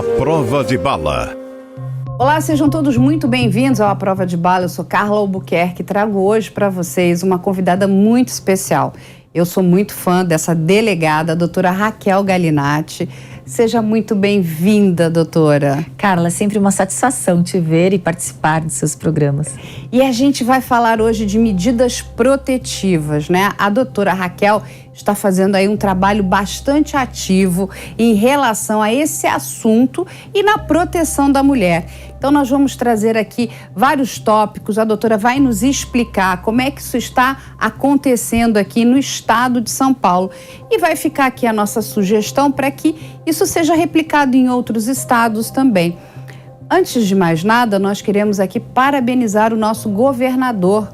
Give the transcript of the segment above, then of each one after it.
A Prova de Bala. Olá, sejam todos muito bem-vindos ao A Prova de Bala. Eu sou Carla Albuquerque e trago hoje para vocês uma convidada muito especial. Eu sou muito fã dessa delegada, a doutora Raquel Galinatti. Seja muito bem-vinda, doutora. Carla, é sempre uma satisfação te ver e participar dos seus programas. E a gente vai falar hoje de medidas protetivas, né? A doutora Raquel está fazendo aí um trabalho bastante ativo em relação a esse assunto e na proteção da mulher. Então nós vamos trazer aqui vários tópicos, a doutora vai nos explicar como é que isso está acontecendo aqui no estado de São Paulo. E vai ficar aqui a nossa sugestão para que isso seja replicado em outros estados também. Antes de mais nada, nós queremos aqui parabenizar o nosso governador,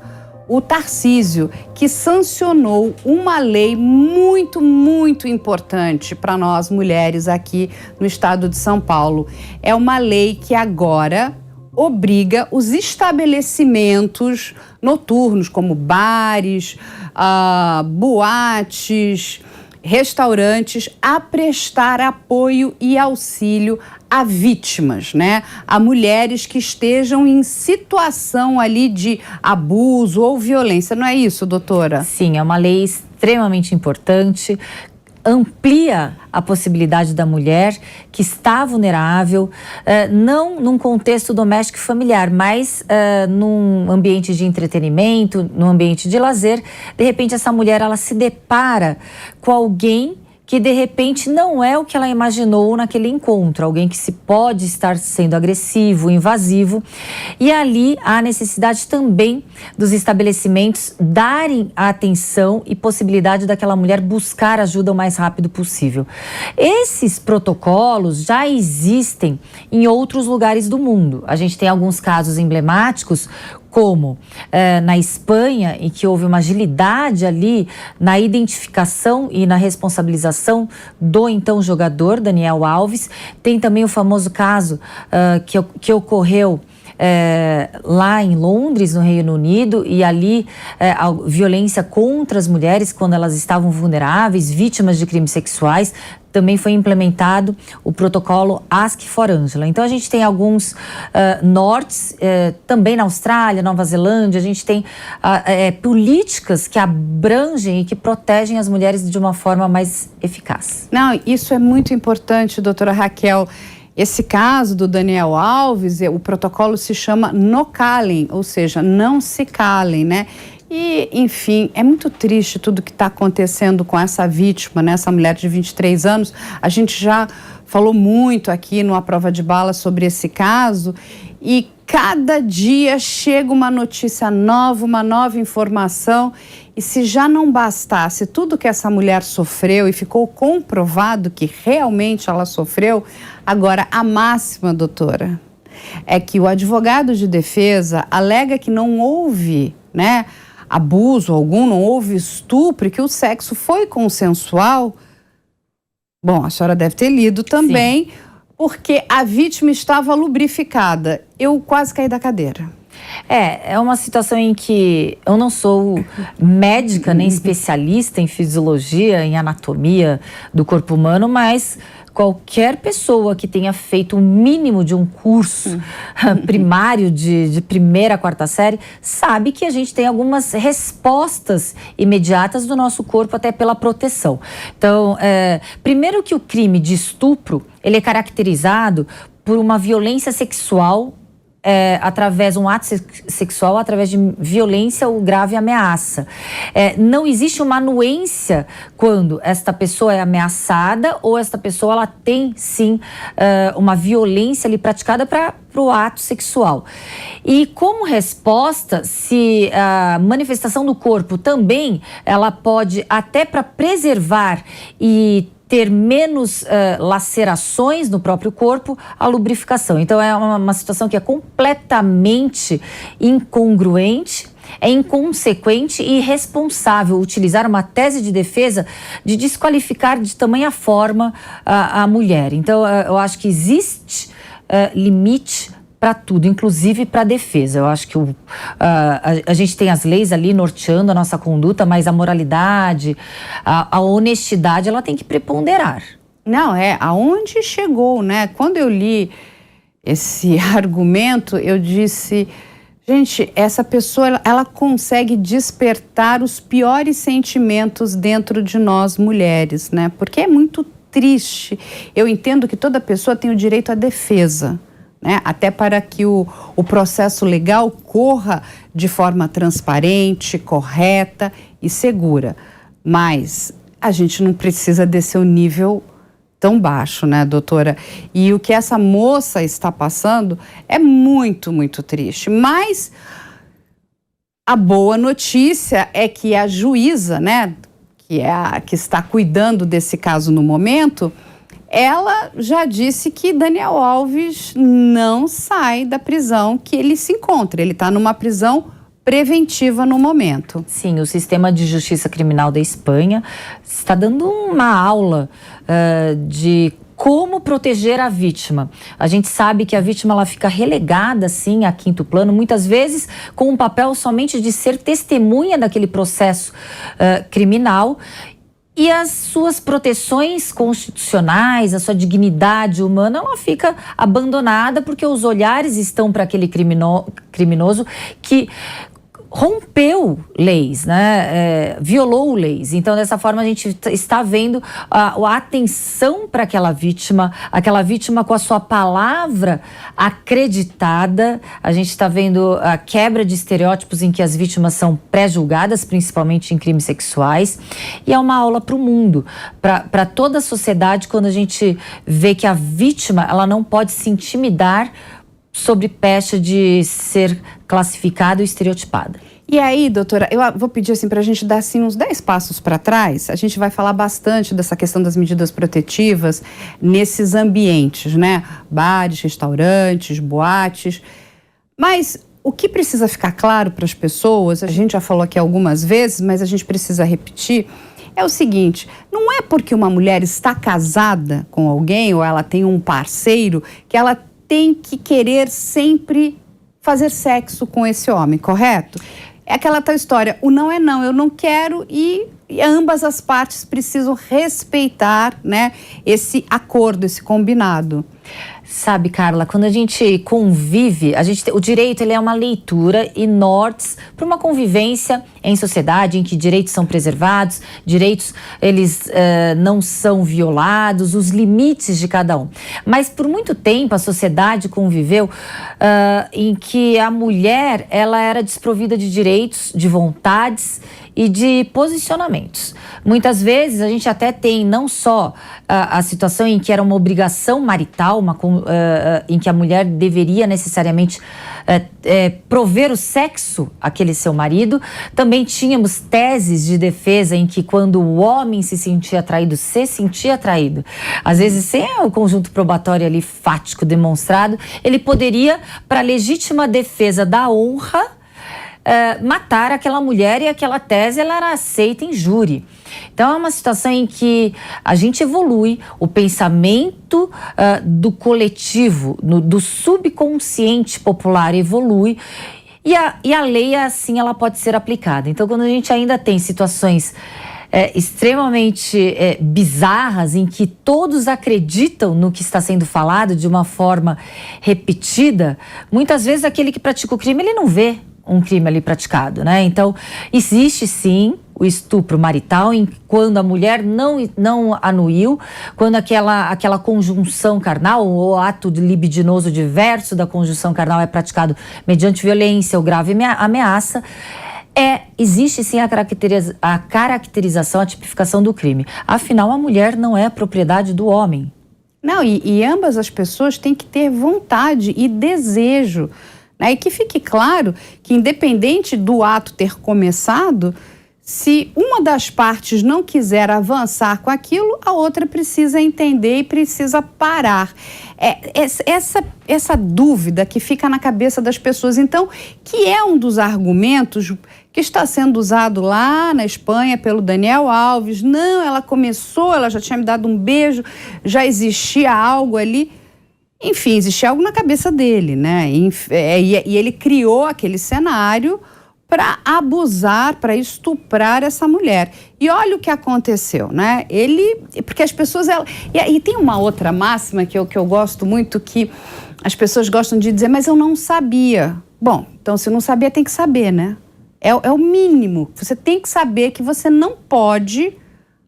o Tarcísio, que sancionou uma lei muito importante para nós mulheres aqui no estado de São Paulo. É uma lei que agora obriga os estabelecimentos noturnos, como bares, boates, restaurantes, a prestar apoio e auxílio a vítimas, né? A mulheres que estejam em situação ali de abuso ou violência. Não é isso, doutora? Sim, é uma lei extremamente importante. Amplia a possibilidade da mulher que está vulnerável, não num contexto doméstico e familiar, mas num ambiente de entretenimento, num ambiente de lazer. De repente, essa mulher ela se depara com alguém que de repente não é o que ela imaginou naquele encontro, alguém que se pode estar sendo agressivo, invasivo, e ali há necessidade também dos estabelecimentos darem a atenção e possibilidade daquela mulher buscar ajuda o mais rápido possível. Esses protocolos já existem em outros lugares do mundo. A gente tem alguns casos emblemáticos, como na Espanha, em que houve uma agilidade ali na identificação e na responsabilização do então jogador, Daniel Alves. Tem também o famoso caso que ocorreu lá em Londres, no Reino Unido, e ali a violência contra as mulheres quando elas estavam vulneráveis, vítimas de crimes sexuais. Também foi implementado o protocolo Ask for Angela. Então a gente tem alguns nortes, também na Austrália, Nova Zelândia, a gente tem políticas que abrangem e que protegem as mulheres de uma forma mais eficaz. Não, isso é muito importante, doutora Raquel. Esse caso do Daniel Alves, o protocolo se chama No Calem, ou seja, não se calem, né? E, enfim, é muito triste tudo que está acontecendo com essa vítima, né? Essa mulher de 23 anos. A gente já falou muito aqui no A Prova de Bala sobre esse caso e cada dia chega uma notícia nova, uma nova informação. E se já não bastasse tudo que essa mulher sofreu e ficou comprovado que realmente ela sofreu, agora a máxima, doutora, é que o advogado de defesa alega que não houve, né, abuso algum, não houve estupro, que o sexo foi consensual. Bom, a senhora deve ter lido também. Sim. Porque a vítima estava lubrificada. Eu quase caí da cadeira. É uma situação em que eu não sou médica nem especialista em fisiologia, em anatomia do corpo humano, mas qualquer pessoa que tenha feito o mínimo de um curso primário de primeira a quarta série sabe que a gente tem algumas respostas imediatas do nosso corpo até pela proteção. Então, primeiro que o crime de estupro, ele é caracterizado por uma violência sexual através de um ato sexual, através de violência ou grave ameaça. Não existe uma anuência quando esta pessoa é ameaçada ou esta pessoa ela tem, sim, uma violência ali praticada para o ato sexual. E como resposta, se a manifestação do corpo também, ela pode até para preservar e ter menos lacerações no próprio corpo, a lubrificação. Então é uma situação que é completamente incongruente, é inconsequente e irresponsável utilizar uma tese de defesa de desqualificar de tamanha forma a mulher. Então eu acho que existe limite para tudo, inclusive para a defesa. Eu acho que a gente tem as leis ali norteando a nossa conduta, mas a moralidade, a honestidade, ela tem que preponderar. Não, aonde chegou, né? Quando eu li esse argumento, eu disse, gente, essa pessoa, ela consegue despertar os piores sentimentos dentro de nós mulheres, né? Porque é muito triste. Eu entendo que toda pessoa tem o direito à defesa, né? Até para que o processo legal corra de forma transparente, correta e segura. Mas a gente não precisa descer o nível tão baixo, né, doutora? E o que essa moça está passando é muito, muito triste. Mas a boa notícia é que a juíza, né, que é a que está cuidando desse caso no momento, ela já disse que Daniel Alves não sai da prisão que ele se encontra. Ele está numa prisão preventiva no momento. Sim, o sistema de justiça criminal da Espanha está dando uma aula de como proteger a vítima. A gente sabe que a vítima ela fica relegada, sim, a quinto plano, muitas vezes com um papel somente de ser testemunha daquele processo criminal. E as suas proteções constitucionais, a sua dignidade humana, ela fica abandonada porque os olhares estão para aquele criminoso que rompeu leis, né? Violou leis. Então, dessa forma, a gente está vendo a atenção para aquela vítima com a sua palavra acreditada. A gente está vendo a quebra de estereótipos em que as vítimas são pré-julgadas, principalmente em crimes sexuais. E é uma aula para o mundo, para toda a sociedade, quando a gente vê que a vítima ela não pode se intimidar sobre pecha de ser classificada ou estereotipada. E aí, doutora, eu vou pedir assim para a gente dar assim, uns 10 passos para trás. A gente vai falar bastante dessa questão das medidas protetivas nesses ambientes, né? Bares, restaurantes, boates. Mas o que precisa ficar claro para as pessoas, a gente já falou aqui algumas vezes, mas a gente precisa repetir, é o seguinte, não é porque uma mulher está casada com alguém ou ela tem um parceiro que ela tem que querer sempre fazer sexo com esse homem, correto? É aquela tal história, o não é não, eu não quero e ambas as partes precisam respeitar, né, esse acordo, esse combinado. Sabe, Carla, quando a gente convive, o direito ele é uma leitura e nortes para uma convivência em sociedade em que direitos são preservados, direitos eles não são violados, os limites de cada um. Mas por muito tempo a sociedade conviveu em que a mulher ela era desprovida de direitos, de vontades e de posicionamentos. Muitas vezes a gente até tem não só a situação em que era uma obrigação marital, em que a mulher deveria necessariamente prover o sexo àquele seu marido, também tínhamos teses de defesa em que quando o homem se sentia atraído, às vezes sem o conjunto probatório ali fático demonstrado, ele poderia, para legítima defesa da honra, matar aquela mulher, e aquela tese ela era aceita em júri. Então é uma situação em que a gente evolui, o pensamento do coletivo, do subconsciente popular evolui, e a lei assim ela pode ser aplicada. Então quando a gente ainda tem situações extremamente bizarras em que todos acreditam no que está sendo falado de uma forma repetida, muitas vezes aquele que pratica o crime ele não vê um crime ali praticado, né? Então, existe sim o estupro marital quando a mulher não anuiu, quando aquela conjunção carnal ou ato libidinoso diverso da conjunção carnal é praticado mediante violência ou grave ameaça, existe sim a caracterização, a tipificação do crime. Afinal, a mulher não é propriedade do homem. Não, e ambas as pessoas têm que ter vontade e desejo, né? E que fique claro que, independente do ato ter começado, se uma das partes não quiser avançar com aquilo, a outra precisa entender e precisa parar. Essa dúvida que fica na cabeça das pessoas, então, que é um dos argumentos que está sendo usado lá na Espanha pelo Daniel Alves. Não, ela começou, ela já tinha me dado um beijo, já existia algo ali. Enfim, existia algo na cabeça dele, né? E ele criou aquele cenário para abusar, para estuprar essa mulher. E olha o que aconteceu, né? Porque as pessoas... E tem uma outra máxima que eu gosto muito, que as pessoas gostam de dizer, mas eu não sabia. Bom, então se não sabia, tem que saber, né? É o mínimo. Você tem que saber que você não pode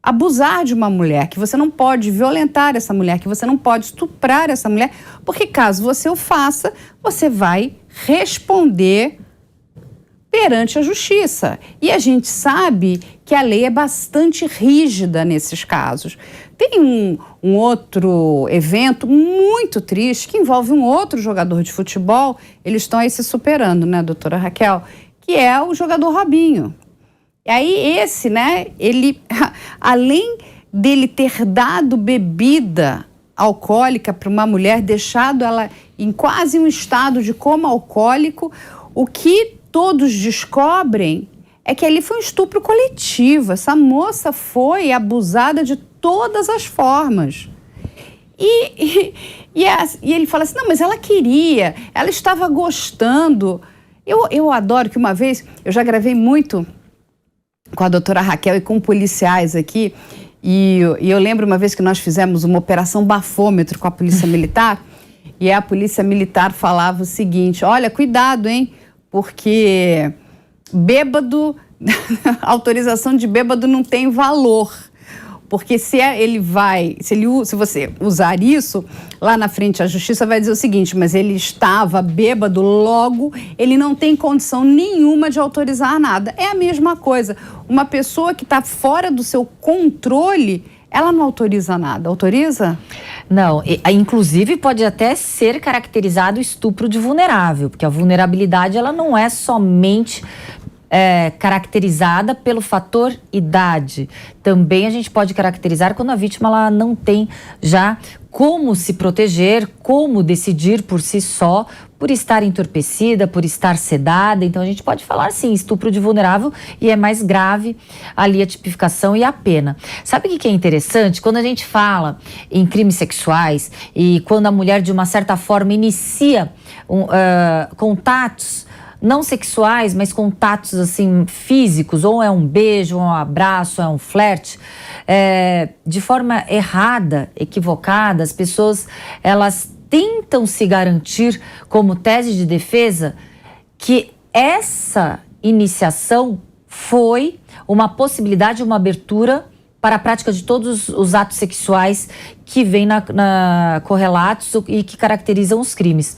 abusar de uma mulher, que você não pode violentar essa mulher, que você não pode estuprar essa mulher, porque caso você o faça, você vai responder perante a justiça. E a gente sabe que a lei é bastante rígida nesses casos. Tem um outro evento muito triste que envolve um outro jogador de futebol, eles estão aí se superando, né, doutora Raquel, que é o jogador Robinho. E aí esse, né, ele, além dele ter dado bebida alcoólica para uma mulher, deixado ela em quase um estado de coma alcoólico, o que todos descobrem é que ali foi um estupro coletivo. Essa moça foi abusada de todas as formas. E ele fala assim, não, mas ela queria, ela estava gostando. Eu adoro que uma vez, eu já gravei muito com a doutora Raquel e com policiais aqui, e eu lembro uma vez que nós fizemos uma operação bafômetro com a polícia militar, e a polícia militar falava o seguinte, olha, cuidado, hein, porque bêbado, autorização de bêbado não tem valor. Porque se você usar isso, lá na frente a justiça vai dizer o seguinte, mas ele estava bêbado, logo ele não tem condição nenhuma de autorizar nada. É a mesma coisa. Uma pessoa que está fora do seu controle, ela não autoriza nada. Autoriza? Não, inclusive pode até ser caracterizado estupro de vulnerável, porque a vulnerabilidade ela não é somente caracterizada pelo fator idade. Também a gente pode caracterizar quando a vítima ela não tem já como se proteger, como decidir por si só, por estar entorpecida, por estar sedada. Então a gente pode falar sim, estupro de vulnerável, e é mais grave ali a tipificação e a pena. Sabe o que é interessante? Quando a gente fala em crimes sexuais e quando a mulher de uma certa forma inicia contatos não sexuais, mas contatos assim físicos, ou é um beijo, ou é um abraço, ou é um flerte, de forma errada, equivocada, as pessoas elas tentam se garantir como tese de defesa que essa iniciação foi uma possibilidade, uma abertura para a prática de todos os atos sexuais que vêm na correlatos e que caracterizam os crimes.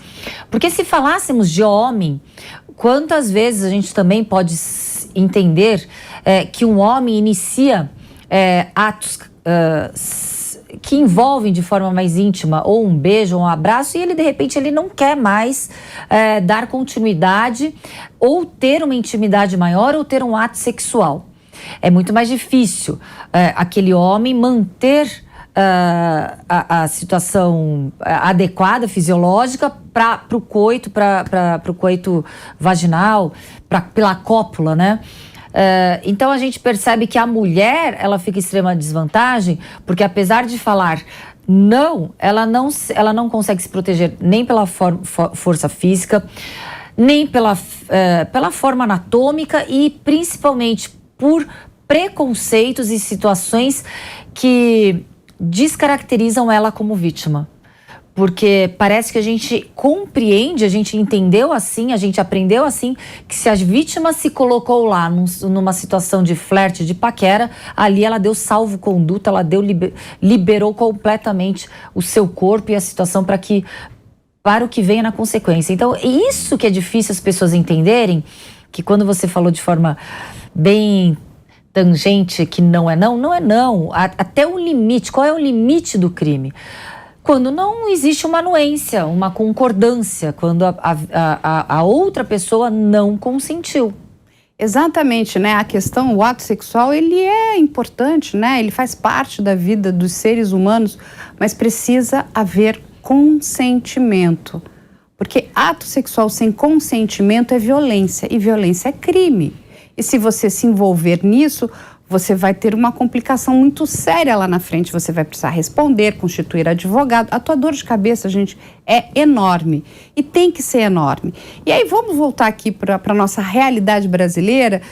Porque se falássemos de homem, quantas vezes a gente também pode entender que um homem inicia atos que envolvem de forma mais íntima, ou um beijo, ou um abraço, e ele de repente ele não quer mais dar continuidade, ou ter uma intimidade maior, ou ter um ato sexual. É muito mais difícil aquele homem manter a situação adequada, fisiológica, para o coito, para o coito vaginal, pela cópula, né? Então a gente percebe que a mulher ela fica em extrema desvantagem, porque apesar de falar não, ela não consegue se proteger nem pela força física, nem pela forma anatômica e principalmente por preconceitos e situações que descaracterizam ela como vítima. Porque parece que a gente compreende, a gente entendeu assim, a gente aprendeu assim, que se a vítima se colocou lá numa situação de flerte, de paquera, ali ela deu salvo-conduto, ela liberou completamente o seu corpo e a situação para o que venha na consequência. Então, isso que é difícil as pessoas entenderem, que quando você falou de forma bem tangente que não é não, até o limite. Qual é o limite do crime? Quando não existe uma anuência, uma concordância, quando a outra pessoa não consentiu. Exatamente, né? A questão, o ato sexual, ele é importante, né? Ele faz parte da vida dos seres humanos, mas precisa haver consentimento. Porque ato sexual sem consentimento é violência, e violência é crime. E se você se envolver nisso, você vai ter uma complicação muito séria lá na frente. Você vai precisar responder, constituir advogado. A tua dor de cabeça, gente, é enorme. E tem que ser enorme. E aí vamos voltar aqui para a nossa realidade brasileira,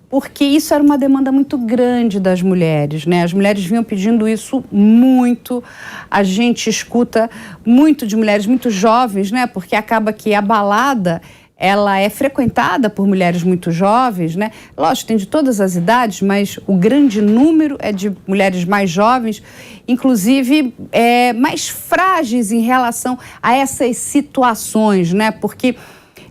porque isso era uma demanda muito grande das mulheres, né? As mulheres vinham pedindo isso muito. A gente escuta muito de mulheres muito jovens, né? Porque acaba que a balada, ela é frequentada por mulheres muito jovens, né? Lógico, tem de todas as idades, mas o grande número é de mulheres mais jovens, inclusive mais frágeis em relação a essas situações, né? Porque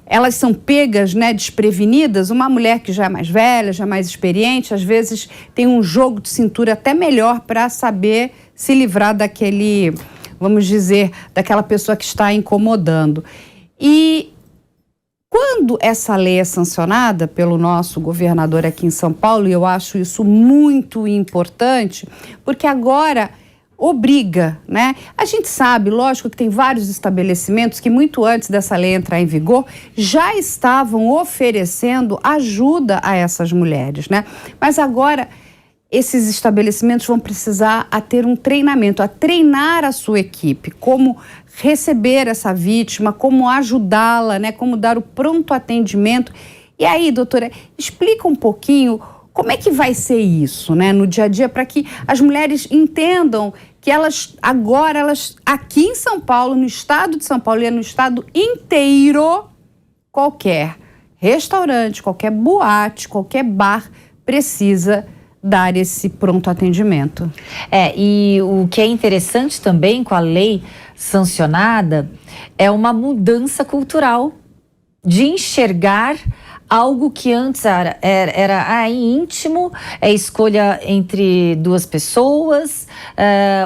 elas são pegas, né, desprevenidas. Uma mulher que já é mais velha, já é mais experiente, às vezes tem um jogo de cintura até melhor para saber se livrar daquele, vamos dizer, daquela pessoa que está incomodando. E quando essa lei é sancionada pelo nosso governador aqui em São Paulo, e eu acho isso muito importante, porque agora obriga, né? A gente sabe, lógico, que tem vários estabelecimentos que muito antes dessa lei entrar em vigor já estavam oferecendo ajuda a essas mulheres, né? Mas agora esses estabelecimentos vão precisar ter um treinamento, a treinar a sua equipe, como receber essa vítima, como ajudá-la, né? Como dar o pronto atendimento. E aí, doutora, explica um pouquinho como é que vai ser isso, né, no dia a dia, para que as mulheres entendam que elas, aqui em São Paulo, no estado de São Paulo e no estado inteiro, qualquer restaurante, qualquer boate, qualquer bar precisa dar esse pronto atendimento. E o que é interessante também com a lei sancionada é uma mudança cultural de enxergar algo que antes era íntimo, escolha entre duas pessoas,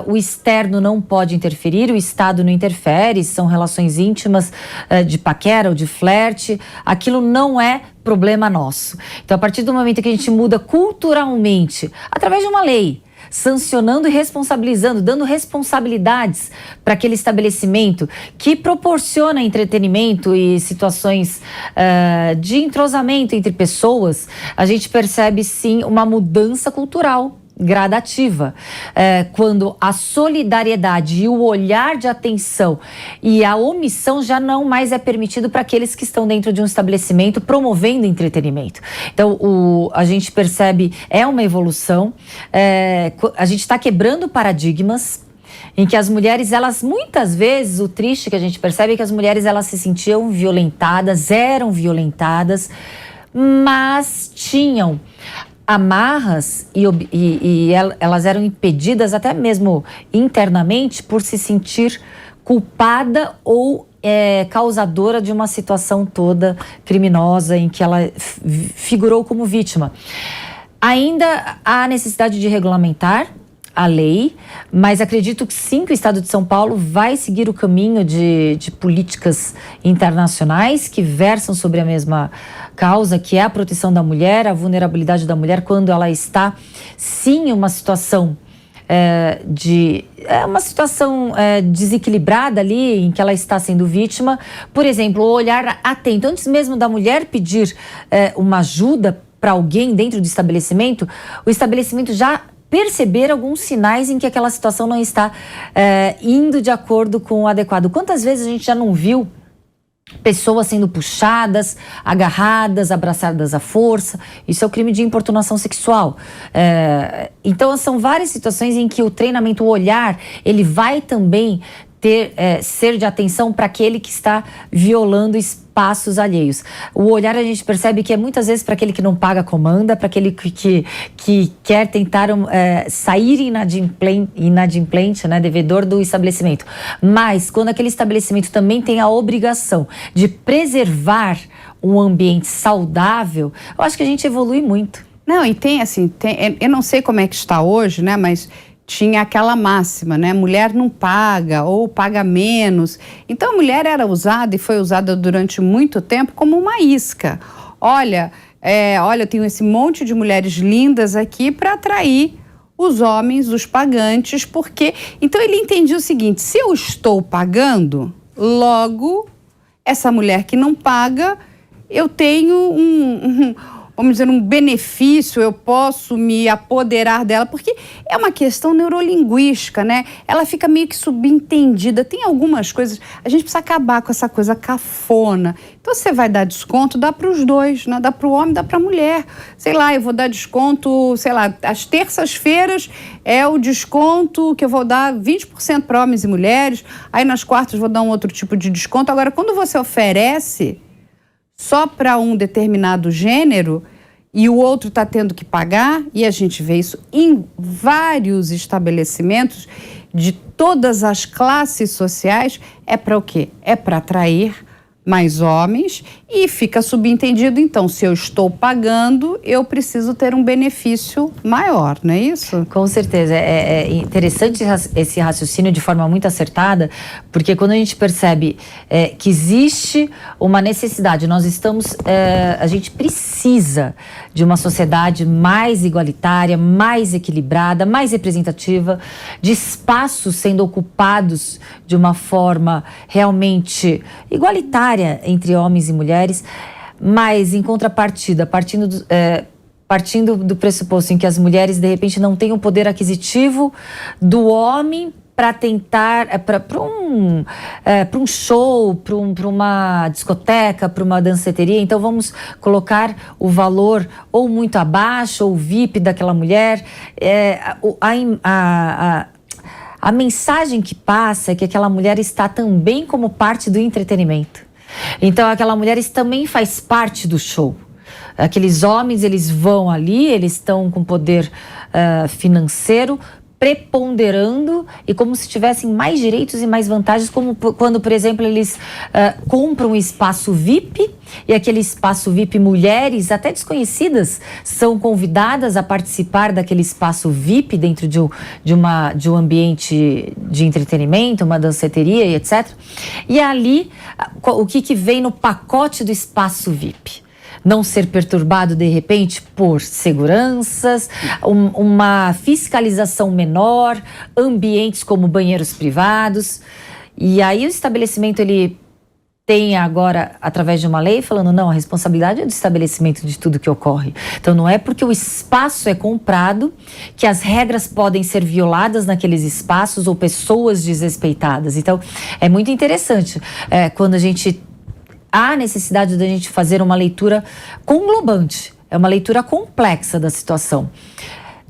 o externo não pode interferir, o Estado não interfere, são relações íntimas de paquera ou de flerte, aquilo não é problema nosso. Então, a partir do momento que a gente muda culturalmente, através de uma lei, sancionando e responsabilizando, dando responsabilidades para aquele estabelecimento que proporciona entretenimento e situações de entrosamento entre pessoas, a gente percebe sim uma mudança cultural gradativa, quando a solidariedade e o olhar de atenção e a omissão já não mais é permitido para aqueles que estão dentro de um estabelecimento promovendo entretenimento. Então, a gente percebe, uma evolução, a gente está quebrando paradigmas em que as mulheres, elas muitas vezes, o triste que a gente percebe é que as mulheres, elas se sentiam violentadas, eram violentadas, mas tinham amarras e elas eram impedidas até mesmo internamente por se sentir culpada ou causadora de uma situação toda criminosa em que ela figurou como vítima. Ainda há necessidade de regulamentar a lei, mas acredito que sim, que o Estado de São Paulo vai seguir o caminho de políticas internacionais que versam sobre a mesma causa, que é a proteção da mulher, a vulnerabilidade da mulher quando ela está, sim, em uma situação desequilibrada ali, em que ela está sendo vítima. Por exemplo, o olhar atento, antes mesmo da mulher pedir uma ajuda para alguém dentro do estabelecimento, o estabelecimento já perceber alguns sinais em que aquela situação não está indo de acordo com o adequado. Quantas vezes a gente já não viu pessoas sendo puxadas, agarradas, abraçadas à força? Isso é o crime de importunação sexual. Então, são várias situações em que o treinamento, o olhar, ele vai também ser de atenção para aquele que está violando espaços alheios. O olhar, a gente percebe que é muitas vezes para aquele que não paga comanda, para aquele que quer tentar sair inadimplente, né, devedor do estabelecimento. Mas quando aquele estabelecimento também tem a obrigação de preservar um ambiente saudável, eu acho que a gente evolui muito. Não, e eu não sei como é que está hoje, né, mas tinha aquela máxima, né? Mulher não paga ou paga menos. Então a mulher era usada e foi usada durante muito tempo como uma isca. Olha, eu tenho esse monte de mulheres lindas aqui para atrair os homens, os pagantes, porque... Então ele entendia o seguinte: se eu estou pagando, logo essa mulher que não paga, eu tenho vamos dizer, um benefício, eu posso me apoderar dela, porque é uma questão neurolinguística, né? Ela fica meio que subentendida. Tem algumas coisas, a gente precisa acabar com essa coisa cafona. Então, você vai dar desconto, dá para os dois, né? Dá para o homem, dá para a mulher. Sei lá, eu vou dar desconto, sei lá, às terças-feiras é o desconto que eu vou dar 20% para homens e mulheres, aí nas quartas vou dar um outro tipo de desconto. Agora, quando você oferece só para um determinado gênero e o outro está tendo que pagar, e a gente vê isso em vários estabelecimentos de todas as classes sociais, é para o quê? É para atrair mais homens e fica subentendido, então, se eu estou pagando, eu preciso ter um benefício maior, não é isso? Com certeza. É interessante esse raciocínio de forma muito acertada, porque quando a gente percebe que existe uma necessidade, a gente precisa de uma sociedade mais igualitária, mais equilibrada, mais representativa, de espaços sendo ocupados de uma forma realmente igualitária entre homens e mulheres, mas em contrapartida, partindo do pressuposto em que as mulheres de repente não têm o poder aquisitivo do homem para tentar, para um show, para uma discoteca, para uma danceteria, então vamos colocar o valor ou muito abaixo, ou VIP daquela mulher. A mensagem que passa é que aquela mulher está também como parte do entretenimento. Então, aquela mulher também faz parte do show. Aqueles homens, eles vão ali, eles estão com poder financeiro, preponderando e como se tivessem mais direitos e mais vantagens, como quando, por exemplo, eles compram um espaço VIP, e aquele espaço VIP, mulheres até desconhecidas são convidadas a participar daquele espaço VIP dentro de um ambiente de entretenimento, uma danceteria e etc. E ali, o que vem no pacote do espaço VIP? Não ser perturbado, de repente, por seguranças, uma fiscalização menor, ambientes como banheiros privados. E aí o estabelecimento, ele tem agora, através de uma lei, falando, não, a responsabilidade é do estabelecimento de tudo que ocorre. Então, não é porque o espaço é comprado que as regras podem ser violadas naqueles espaços ou pessoas desrespeitadas. Então, é muito interessante quando há necessidade da gente fazer uma leitura conglobante, é uma leitura complexa da situação.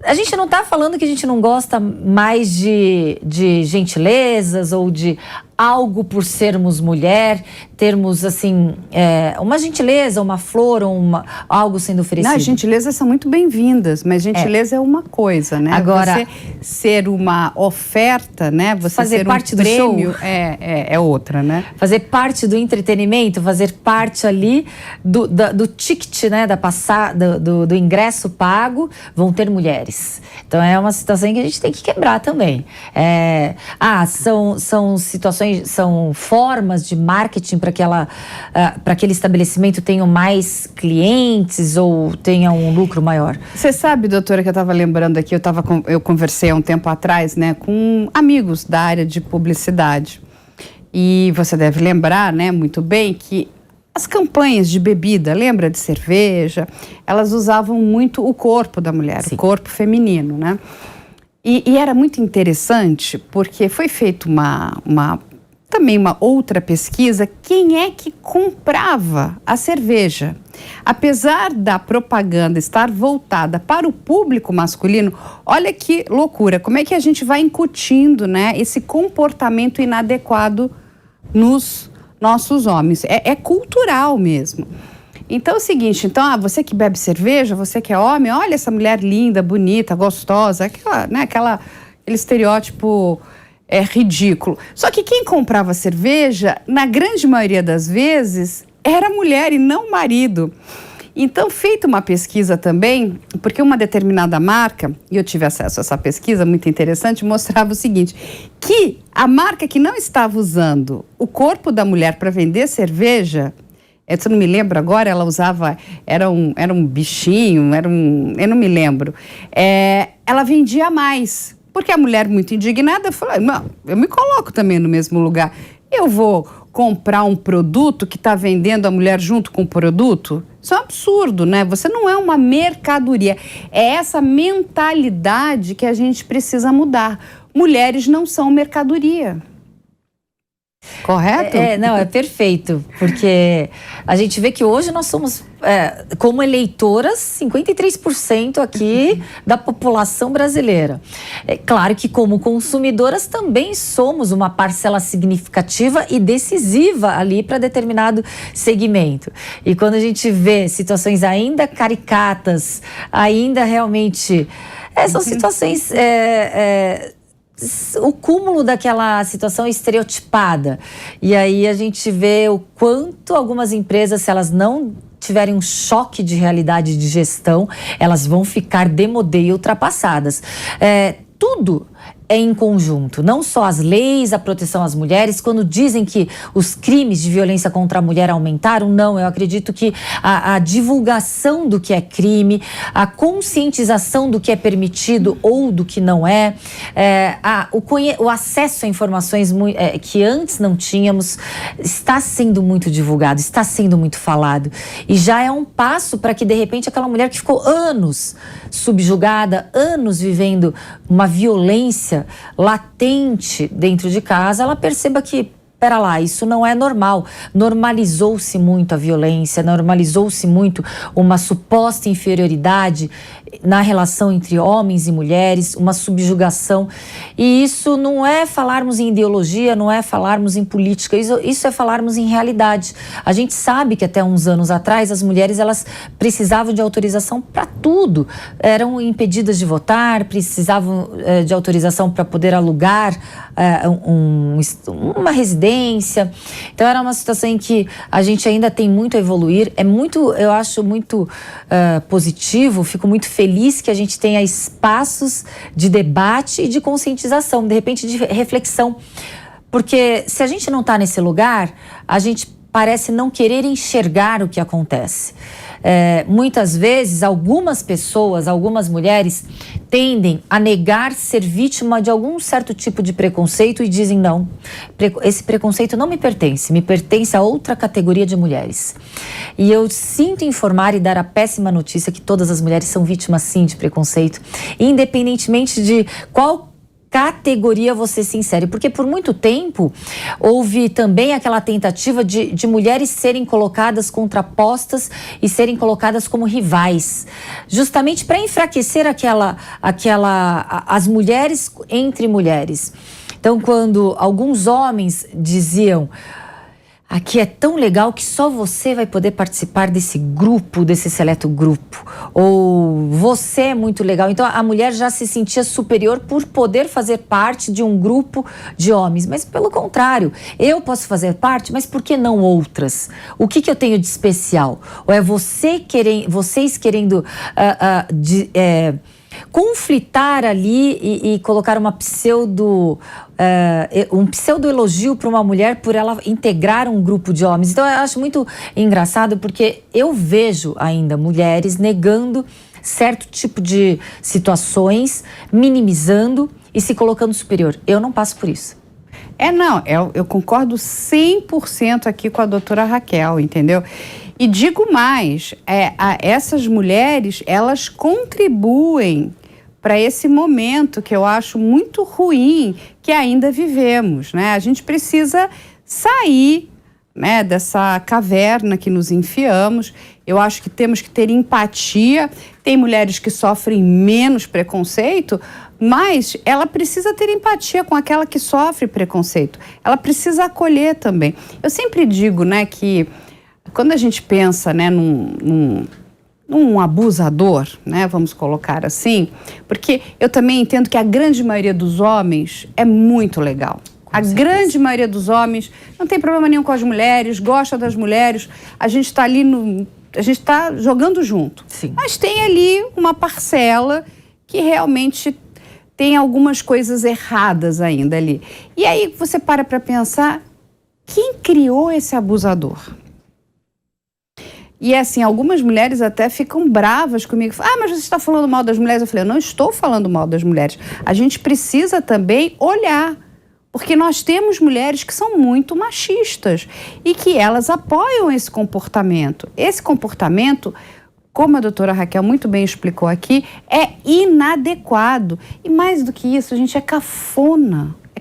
A gente não está falando que a gente não gosta mais de gentilezas ou de algo por sermos mulher, termos assim, uma gentileza, uma flor ou algo sendo oferecido. Não, as gentilezas são muito bem-vindas, mas gentileza é uma coisa, né? Agora, você ser uma oferta, né? Você fazer ser parte um do prêmio show é outra, né? Fazer parte do entretenimento, fazer parte ali do ticket, né? Do ingresso pago, vão ter mulheres. Então é uma situação que a gente tem que quebrar também. São situações, são formas de marketing para aquele estabelecimento tenha mais clientes ou tenha um lucro maior. Você sabe, doutora, que eu estava lembrando aqui, eu conversei há um tempo atrás, né, com amigos da área de publicidade. E você deve lembrar, né, muito bem, que as campanhas de bebida, lembra de cerveja, elas usavam muito o corpo da mulher, Sim. O corpo feminino, né? E era muito interessante porque foi feita também uma outra pesquisa, quem é que comprava a cerveja? Apesar da propaganda estar voltada para o público masculino, olha que loucura, como é que a gente vai incutindo, né, esse comportamento inadequado nos nossos homens? É cultural mesmo. Então é o seguinte, você que bebe cerveja, você que é homem, olha essa mulher linda, bonita, gostosa, aquele estereótipo ridículo. Só que quem comprava cerveja, na grande maioria das vezes, era mulher e não marido. Então, feita uma pesquisa também, porque uma determinada marca, e eu tive acesso a essa pesquisa muito interessante, mostrava o seguinte, que a marca que não estava usando o corpo da mulher para vender cerveja, eu não me lembro agora, ela usava, era um bichinho, eu não me lembro, ela vendia mais. Porque a mulher muito indignada falou, não, eu me coloco também no mesmo lugar. Eu vou comprar um produto que está vendendo a mulher junto com o produto? Isso é um absurdo, né? Você não é uma mercadoria. É essa mentalidade que a gente precisa mudar. Mulheres não são mercadoria. Correto? Não, é perfeito, porque a gente vê que hoje nós somos, como eleitoras, 53% aqui da população brasileira. É claro que como consumidoras também somos uma parcela significativa e decisiva ali para determinado segmento. E quando a gente vê situações ainda caricatas, ainda realmente... são situações... o cúmulo daquela situação estereotipada. E aí a gente vê o quanto algumas empresas, se elas não tiverem um choque de realidade de gestão, elas vão ficar démodé e ultrapassadas. Tudo é em conjunto, não só as leis, a proteção às mulheres. Quando dizem que os crimes de violência contra a mulher aumentaram, não, eu acredito que a divulgação do que é crime, a conscientização do que é permitido ou do que não é, o acesso a informações que antes não tínhamos, está sendo muito divulgado, está sendo muito falado, e já é um passo para que de repente aquela mulher que ficou anos subjugada, anos vivendo uma violência latente dentro de casa, ela perceba que, pera lá, isso não é normal. Normalizou-se muito a violência, normalizou-se muito uma suposta inferioridade na relação entre homens e mulheres, uma subjugação. E isso não é falarmos em ideologia, não é falarmos em política, isso é falarmos em realidade. A gente sabe que até uns anos atrás as mulheres, elas precisavam de autorização para tudo. Eram impedidas de votar, precisavam de autorização para poder alugar uma residência. Então era uma situação em que a gente ainda tem muito a evoluir. Eu acho muito positivo, fico muito feliz que a gente tenha espaços de debate e de conscientização, de repente de reflexão. Porque se a gente não está nesse lugar, a gente parece não querer enxergar o que acontece. Muitas vezes, algumas pessoas, algumas mulheres tendem a negar ser vítima de algum certo tipo de preconceito e dizem não, esse preconceito não me pertence a outra categoria de mulheres. E eu sinto informar e dar a péssima notícia que todas as mulheres são vítimas sim de preconceito, independentemente de qual categoria você se insere, porque por muito tempo houve também aquela tentativa de mulheres serem colocadas contrapostas e serem colocadas como rivais, justamente para enfraquecer as mulheres entre mulheres. Então, quando alguns homens diziam: aqui é tão legal que só você vai poder participar desse grupo, desse seleto grupo. Ou você é muito legal. Então a mulher já se sentia superior por poder fazer parte de um grupo de homens. Mas pelo contrário, eu posso fazer parte, mas por que não outras? O que eu tenho de especial? Ou é vocês querendo conflitar ali e colocar um pseudo-elogio para uma mulher por ela integrar um grupo de homens. Então eu acho muito engraçado, porque eu vejo ainda mulheres negando certo tipo de situações, minimizando e se colocando superior. Eu não passo por isso. Eu concordo 100% aqui com a doutora Raquel, entendeu? E digo mais, essas mulheres, elas contribuem para esse momento que eu acho muito ruim que ainda vivemos, né? A gente precisa sair, né, dessa caverna que nos enfiamos. Eu acho que temos que ter empatia. Tem mulheres que sofrem menos preconceito, mas ela precisa ter empatia com aquela que sofre preconceito. Ela precisa acolher também. Eu sempre digo, né, que quando a gente pensa, né, num abusador, né, vamos colocar assim, porque eu também entendo que a grande maioria dos homens é muito legal. A grande maioria dos homens não tem problema nenhum com as mulheres, gosta das mulheres, a gente está ali a gente está jogando junto. Sim. Mas tem ali uma parcela que realmente tem algumas coisas erradas ainda ali. E aí você para pensar, quem criou esse abusador? E assim, algumas mulheres até ficam bravas comigo. Mas você está falando mal das mulheres? Eu falei, eu não estou falando mal das mulheres. A gente precisa também olhar Porque nós temos mulheres que são muito machistas e que elas apoiam esse comportamento. Esse comportamento, como a doutora Raquel muito bem explicou aqui, é inadequado. E mais do que isso, gente, é cafona. É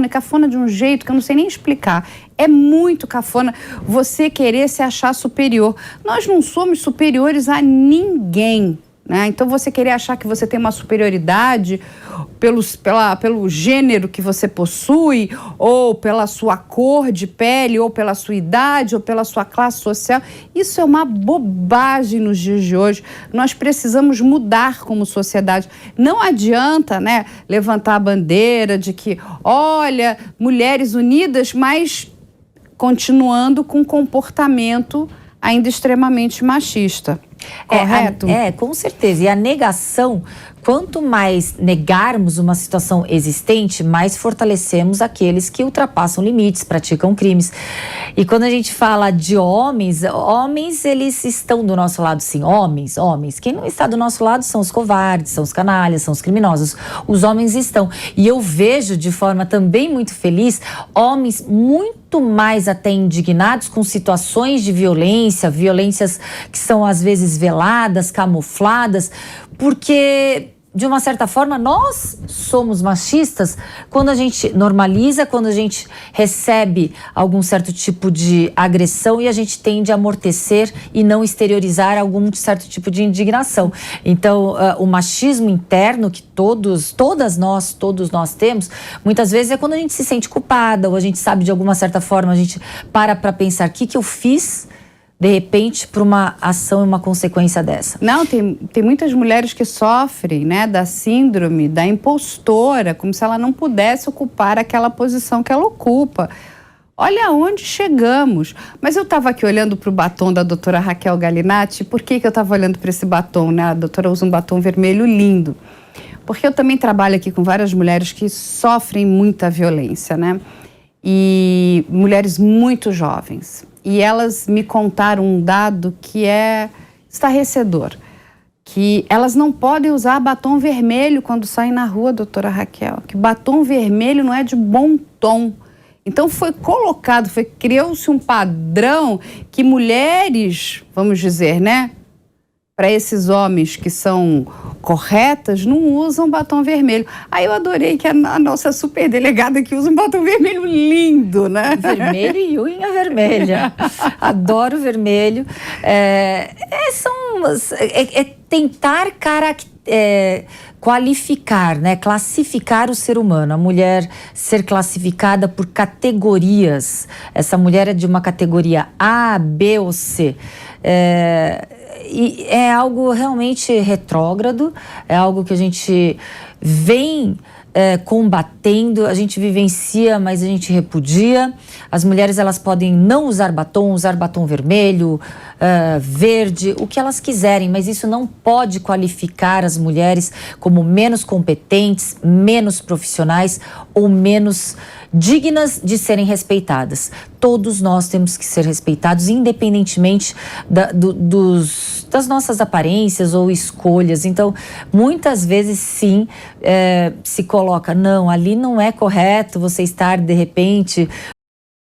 cafona de um jeito que eu não sei nem explicar. É muito cafona você querer se achar superior. Nós não somos superiores a ninguém, né? Então você querer achar que você tem uma superioridade pelo gênero que você possui, ou pela sua cor de pele, ou pela sua idade, ou pela sua classe social, isso é uma bobagem nos dias de hoje. Nós precisamos mudar como sociedade. Não adianta, né, levantar a bandeira de que, olha, mulheres unidas, mas continuando com um comportamento ainda extremamente machista. Correto? Com certeza. E a negação, quanto mais negarmos uma situação existente, mais fortalecemos aqueles que ultrapassam limites, praticam crimes. E quando a gente fala de homens, eles estão do nosso lado, sim. Homens. Quem não está do nosso lado são os covardes, são os canalhas, são os criminosos. Os homens estão. E eu vejo de forma também muito feliz homens muito mais até indignados com situações de violências que são às vezes veladas, camufladas, porque de uma certa forma nós somos machistas quando a gente normaliza, quando a gente recebe algum certo tipo de agressão e a gente tende a amortecer e não exteriorizar algum certo tipo de indignação. Então, o machismo interno que todos nós temos, muitas vezes é quando a gente se sente culpada ou a gente sabe de alguma certa forma, a gente para pensar o que eu fiz de repente, para uma ação e uma consequência dessa. Não, tem muitas mulheres que sofrem, né, da síndrome da impostora, como se ela não pudesse ocupar aquela posição que ela ocupa. Olha onde chegamos. Mas eu estava aqui olhando para o batom da doutora Raquel Galinatti. Por que eu estava olhando para esse batom, né? A doutora usa um batom vermelho lindo. Porque eu também trabalho aqui com várias mulheres que sofrem muita violência, né? E mulheres muito jovens. E elas me contaram um dado que é estarrecedor, que elas não podem usar batom vermelho quando saem na rua, doutora Raquel, que batom vermelho não é de bom tom. Então criou-se um padrão que mulheres, vamos dizer, né, para esses homens que são corretas, não usam batom vermelho. Aí eu adorei que a nossa superdelegada que usa um batom vermelho lindo, né? Vermelho e unha vermelha. Adoro vermelho. Tentar qualificar, né? Classificar o ser humano. A mulher ser classificada por categorias. Essa mulher é de uma categoria A, B ou C. E é algo realmente retrógrado, é algo que a gente vem combatendo, a gente vivencia, mas a gente repudia. As mulheres, elas podem não usar batom vermelho, verde, o que elas quiserem, mas isso não pode qualificar as mulheres como menos competentes, menos profissionais ou menos dignas de serem respeitadas. Todos nós temos que ser respeitados, independentemente das nossas aparências ou escolhas. Então, muitas vezes, sim, se coloca, não, ali não é correto você estar, de repente,